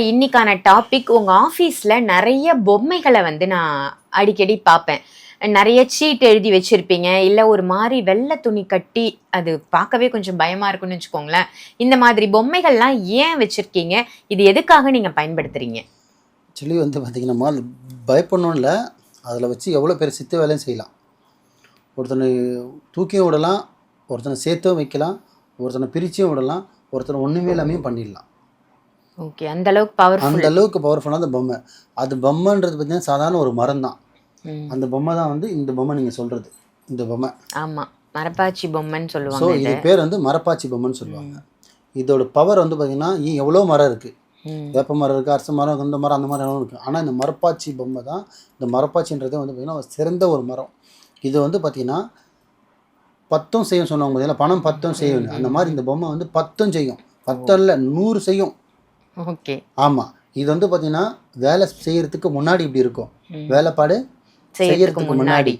இன்னைக்கான டாபிக் உங்க ஆஃபீஸ்ல நெறைய பொம்மைகள வந்து நான் அடிக்கடி பார்ப்பேன். நெறைய சீட் எழுதி வச்சிருப்பீங்க. இல்ல ஒரு மாரி வெள்ள துணி கட்டி அது பார்க்கவே கொஞ்சம் பயமா இருக்குன்னு வச்சுக்கோங்களேன். இந்த மாதிரி பொம்மைகள்லாம் ஏன் வச்சிருக்கீங்க? இது எதுக்காக நீங்க பயன்படுத்துறீங்க? ஆக்சுவலி வந்து பார்த்திங்கன்னா, முதல்ல பயப்படணும்னு இல்ல. அதில் வச்சு எவ்வளோ பேர் சித்து வேலையும் செய்யலாம். ஒருத்தனை தூக்கியும் விடலாம், ஒருத்தனை சேர்த்தும் வைக்கலாம், ஒருத்தனை பிரிச்சும் விடலாம், ஒருத்தனை ஒன்றுமே இல்லாமையும் பண்ணிடலாம். ஓகே. அந்த அளவுக்கு பவர்ஃபுல். அந்த அளவுக்கு பவர்ஃபுல்லான அந்த பொம்மை. அது பொம்மைன்றது பார்த்தீங்கன்னா, சாதாரண ஒரு மரம் தான். ம். அந்த பொம்மை தான் வந்து இந்த பொம்மை நீங்கள் சொல்கிறது. இந்த பொம்மை. ஆமா. மரப்பாச்சி பொம்மைன்னு ஸோ சொல்லுவாங்க இது இத. பேர் வந்து மரப்பாச்சி பொம்மைன்னு சொல்லுவாங்க. இதோட பவர் வந்து பார்த்திங்கன்னா, எவ்வளோ மரம் இருக்குது. ம். வேப்ப மரம் இருக்குது, அரச மரம், இந்த மரம், அந்த மரம் எல்லாம் இருக்குது. ஆனால் இந்த மரப்பாச்சி பொம்மை தான், இந்த மரப்பாச்சின்றதே வந்து பார்த்திங்கன்னா சிறந்த ஒரு மரம். இது வந்து பார்த்திங்கன்னா 10 செய்யும் சொல்லுவாங்க பார்த்தீங்களா, பணம் 10 செய்யும். அந்த மாதிரி இந்த பொம்மை வந்து 10 செய்யும். 10 இல்லை 100 செய்யும். ஓகே. ஆமாம். இது வந்து பார்த்திங்கன்னா வேலை செய்யறதுக்கு முன்னாடி இப்படி இருக்கும். வேலைப்பாடு செய்யறதுக்கு முன்னாடி.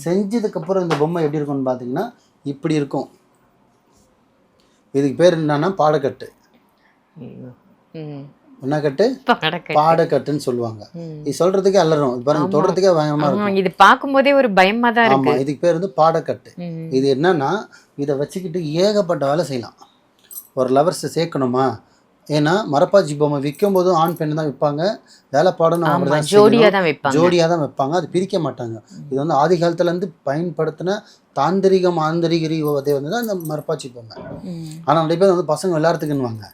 செஞ்சதுக்கப்புறம் இந்த பொம்மை எப்படி இருக்கும்னு பார்த்தீங்கன்னா இப்படி இருக்கும். இதுக்கு பேர் என்னன்னா பாடக்கட்டு. ம். என்ன கட்டு? பாடக்கட்டுன்னு சொல்லுவாங்க. இது சொல்றதுக்கே அலறும். இது பாருங்க, தொடறதுக்கே பயமா இருக்கும். இது பார்க்கும்போதே ஒரு பயமா தான் இருக்கு. ஆமா, இதுக்கு பேர் வந்து பாடக்கட்டு. இது என்னன்னா, இதை வச்சுக்கிட்டு ஏகப்பட்ட வேலை செய்யலாம். ஒரு லவர்ஸை சேர்க்கணுமா? ஏன்னா மரப்பாச்சி பொம்மை விற்கும் போதும் ஆண் பெண் தான் விற்பாங்க. வேலைப்பாடுன்னு ஜோடியாக தான் வைப்பாங்க. அது பிரிக்க மாட்டாங்க. இது வந்து ஆதி காலத்துலேருந்து பயன்படுத்தின மாந்திரிகரி உதை வந்து தான் இந்த மரப்பாச்சி பொம்மை. ஆனால் நிறைய பேர் வந்து பசங்க விளையாடுறதுக்குன்னுவாங்க.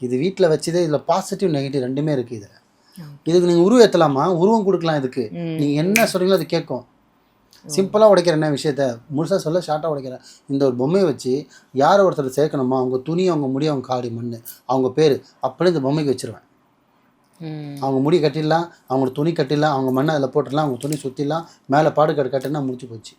இது வீட்டில் வச்சதே இதில் பாசிட்டிவ் நெகட்டிவ் ரெண்டுமே இருக்குது. இதுக்கு நீங்கள் உருவம் ஏற்றலாமா? உருவம் கொடுக்கலாம். இதுக்கு நீங்கள் என்ன சொல்கிறீங்களோ அது கேட்கும். சிம்பிளாக உடைக்கிற என்ன விஷயத்த முழுசாக சொல்ல ஷார்ட்டாக உடைக்கிறேன். இந்த ஒரு பொம்மையை வச்சு யார் ஒருத்தர் சேர்க்கணுமா, அவங்க துணி, அவங்க முடி, அவங்க காடி, மண், அவங்க பேர் அப்படியே இந்த பொம்மைக்கு வச்சுருவேன். அவங்க முடி கட்டிடலாம், அவங்களோட துணி கட்டிடலாம், அவங்க மண்ணை அதில் போட்டுடலாம், அவங்க துணி சுற்றிடலாம், மேலே பாடுகாடு கட்டுன்னா முடிச்சு போச்சு.